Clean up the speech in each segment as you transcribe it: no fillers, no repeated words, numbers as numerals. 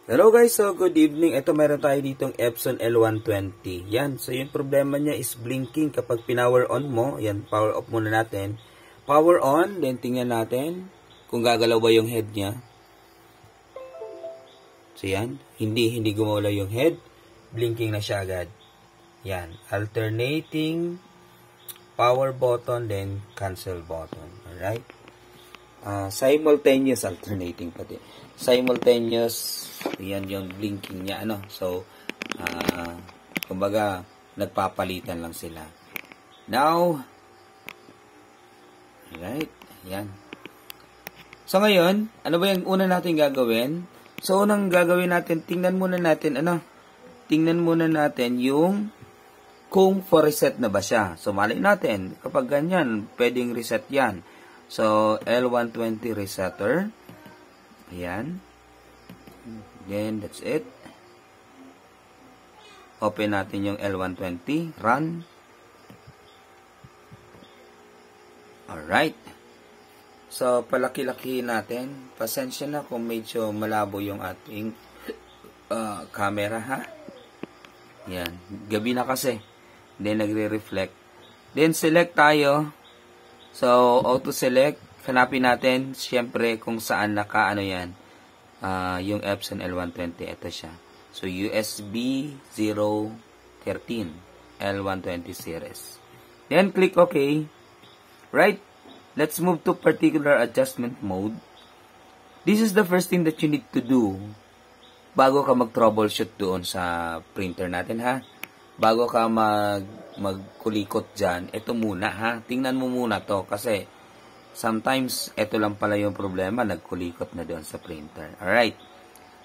Hello guys, so good evening. Ito meron tayo ditong Epson L120. Yan, so yung problema niya is blinking kapag pinower on mo. Yan, power off muna natin. Power on, then tingnan natin kung gagalaw ba yung head niya. So yan, hindi gumalaw yung head. Blinking na siya agad. Yan, alternating power button, then cancel button. Alright? Simultaneous alternating pati. Simultaneous, yan yung blinking niya, ano. So, kumbaga, nagpapalitan lang sila. Now, alright, yan. So, ngayon, ano ba yung una natin gagawin? So, unang gagawin natin, tingnan muna natin yung kung for reset na ba siya. So, malay natin, kapag ganyan, pwedeng reset yan. So, L120 resetter. Ayan. Then, that's it. Open natin yung L120. Run. Alright. So, palaki-laki natin. Pasensya na kung medyo malabo yung ating camera, ha? Yan. Gabi na kasi. Then, nagre-reflect. Then, select tayo. So, auto-select. Hanapin natin, siyempre, kung saan naka-ano yan. Yung Epson L120. Ito siya. So, USB 013. L120 series. Then, click OK. Right? Let's move to particular adjustment mode. This is the first thing that you need to do bago ka mag-troubleshoot doon sa printer natin, ha? Bago ka magkulikot dyan, ito muna, ha? Tingnan mo muna to kasi sometimes ito lang pala yung problema, nagkulikot na doon sa printer. Alright.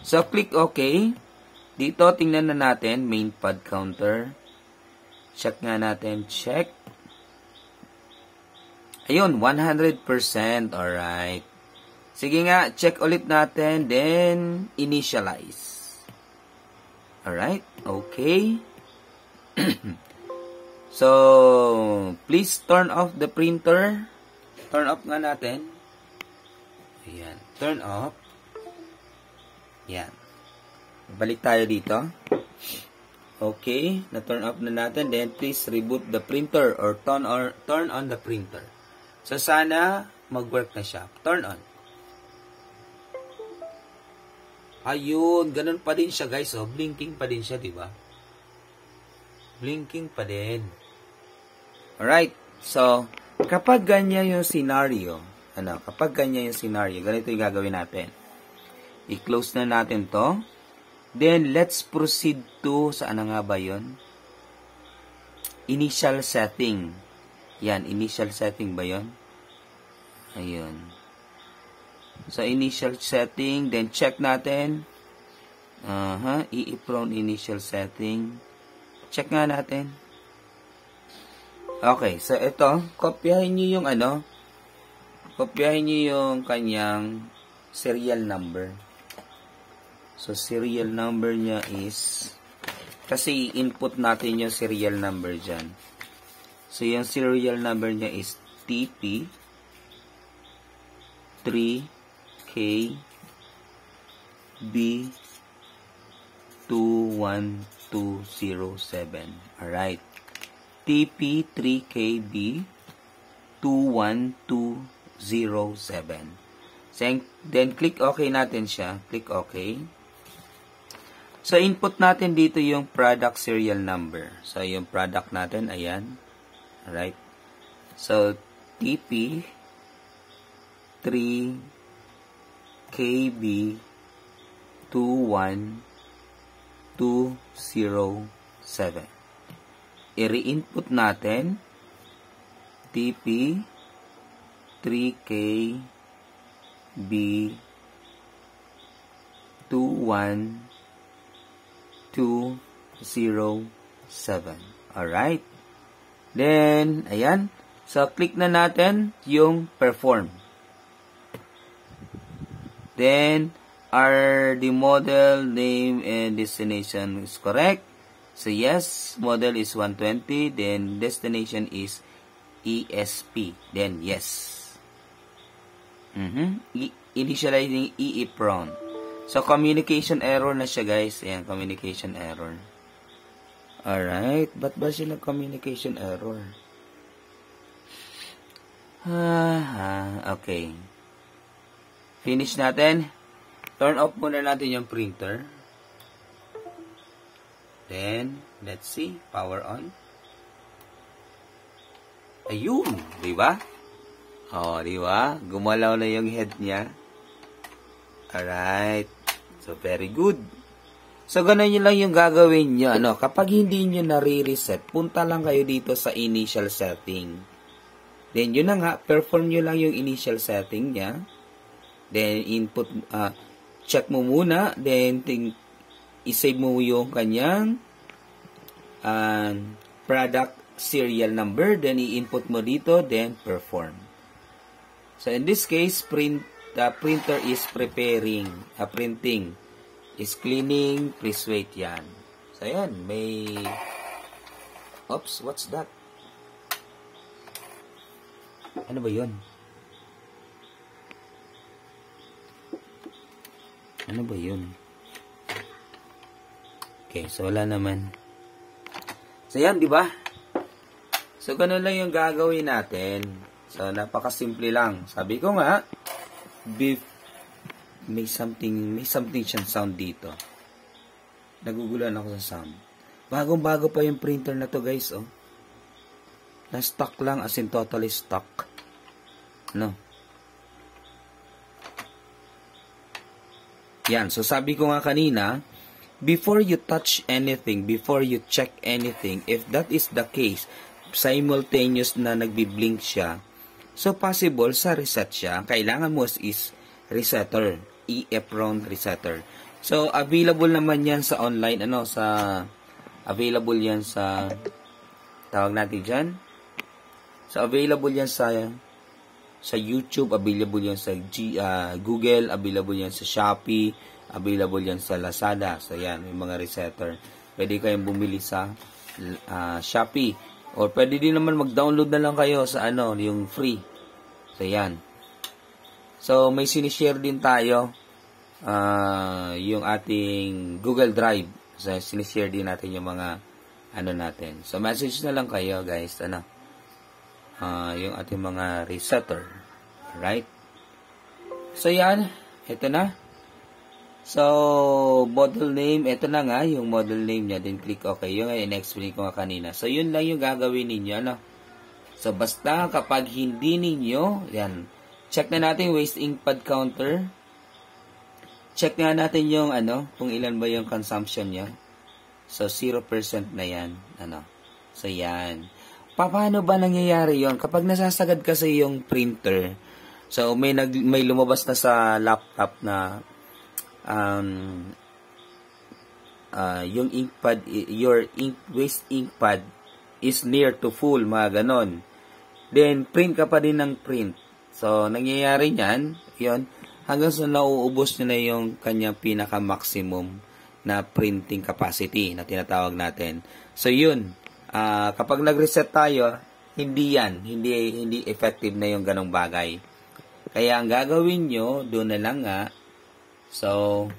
So, click OK. Dito, tingnan na natin, main pad counter. Check nga natin, check. Ayun, 100%. Alright. Sige nga, check ulit natin, then initialize. Alright, okay. So, please turn off the printer. Turn off nga natin. Ayan. Turn off. Ayan. Balik tayo dito. Okay. Na-turn off na natin. Then, please reboot the printer or turn on the printer. So, sana mag-work na siya. Turn on. Ayun. Ganun pa din siya, guys. Oh. Blinking pa din siya, diba? Blinking pa din. Alright. So, kapag ganyan yung scenario, ganito yung gagawin natin. I-close na natin to. Then, let's proceed to, saan na nga ba yun? Initial setting. Yan, initial setting ba yun? Ayun. So, initial setting. Then, check natin. EEPROM initial setting. Check nga natin. Okay, so ito, kopyahin nyo yung kopyahin nyo yung kanyang serial number. So, serial number niya is, kasi input natin yung serial number dyan. So, yung serial number niya is TP 3KB 21207. Alright. TP3KB 21207. Then, click OK natin siya. Click OK. So, input natin dito yung product serial number. So, yung product natin, ayan. Alright. So, TP 3KB 21207. I-re-input natin TP 3KB 21207. Alright. Then, ayan. So, click na natin yung perform. Then, are the model name and destination is correct? So, yes, model is 120, then destination is ESP. Then, yes. Initializing EEPROM. So, communication error na siya, guys. Ayan, communication error. Alright. Ba't ba siya nag-communication error? Okay. Finish natin. Turn off muna natin yung printer. Then, let's see. Power on. Ayun. Diba? Oh, diba? Gumalaw na yung head niya. Alright. So, very good. So, ganun yun lang yung gagawin nyo. Ano, kapag hindi nyo nare-reset, punta lang kayo dito sa initial setting. Then, yun na nga, perform nyo lang yung initial setting niya. Then, input, check mo muna. Then, isave mo yung kanyang product serial number. Then, i-input mo dito. Then, perform. So, in this case, the printer is preparing, printing. Is cleaning. Please wait yan. So, yan. May... Oops, what's that? Ano ba yun? Ano ba yun? Okay, so wala naman. So yan, di ba? So ganun lang yung gagawin natin. So napakasimple lang. Sabi ko nga, may something siyang sound dito. Nagugulan ako sa sound. Bagong-bago pa yung printer na to, guys, oh. Na-stuck lang, as in totally stuck. No. Yan. So, sabi ko nga kanina, before you touch anything, before you check anything, if that is the case, simultaneous na nagbi-blink siya, so possible sa reset siya. Kailangan mo is resetter. EEPROM resetter. So, available naman yan sa online, available yan sa, tawag natin dyan, so, available yan sa YouTube, available yan sa Google, available yan sa Shopee, available yan sa Lazada. So, yan, may mga resetter. Pwede kayong bumili sa Shopee. Or pwede din naman mag-download na lang kayo sa yung free. So, yan. So, may sinishare din tayo yung ating Google Drive. So, sinishare din natin yung mga natin. So, message na lang kayo, guys. Yung ating mga resetter. Right? So, yan. Ito na. So, model name. Ito na nga, yung model name niya. Then, click OK. Yung in-explain ko nga kanina. So, yun lang yung gagawin ninyo. So, basta kapag hindi ninyo, yan. Check na natin waste ink pad counter. Check nga natin yung kung ilan ba yung consumption niya. So, 0% na yan. So, yan. Paano ba nangyayari yon kapag nasasagad kasi yung printer? So, may lumabas na sa laptop na yung ink pad, your waste ink pad is near to full, mga ganon. Then, print ka pa din ng print. So, nangyayari niyan, yon hanggang sa nauubos niya na yung kanyang pinaka-maximum na printing capacity na tinatawag natin. So, yun. Kapag nag-reset tayo, hindi effective na yung ganong bagay. Kaya ang gagawin nyo, doon na lang nga. So,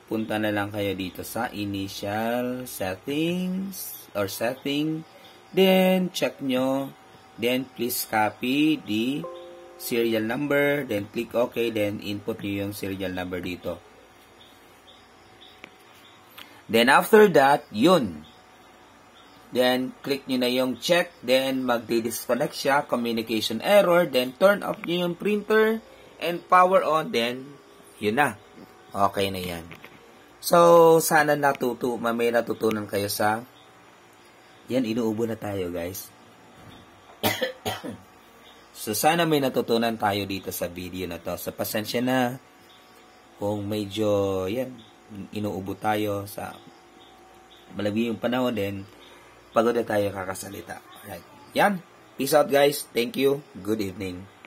punta na lang kayo dito sa initial settings or setting. Then, check nyo. Then, please copy the serial number. Then, click OK. Then, input nyo yung serial number dito. Then, after that, yun. Then, click nyo na yung check. Then, magdi-disconnect siya. Communication error. Then, turn off nyo yung printer. And power on. Then, yun na. Okay na yan. So, sana may natutunan kayo sa... Yan, inuubo na tayo, guys. So, sana may natutunan tayo dito sa video na to. So, pasensya na kung medyo, yan, inuubo tayo sa malagay yung panahon. Then, pagod na tayo kakasalita. Alright. Yan. Peace out, guys. Thank you. Good evening.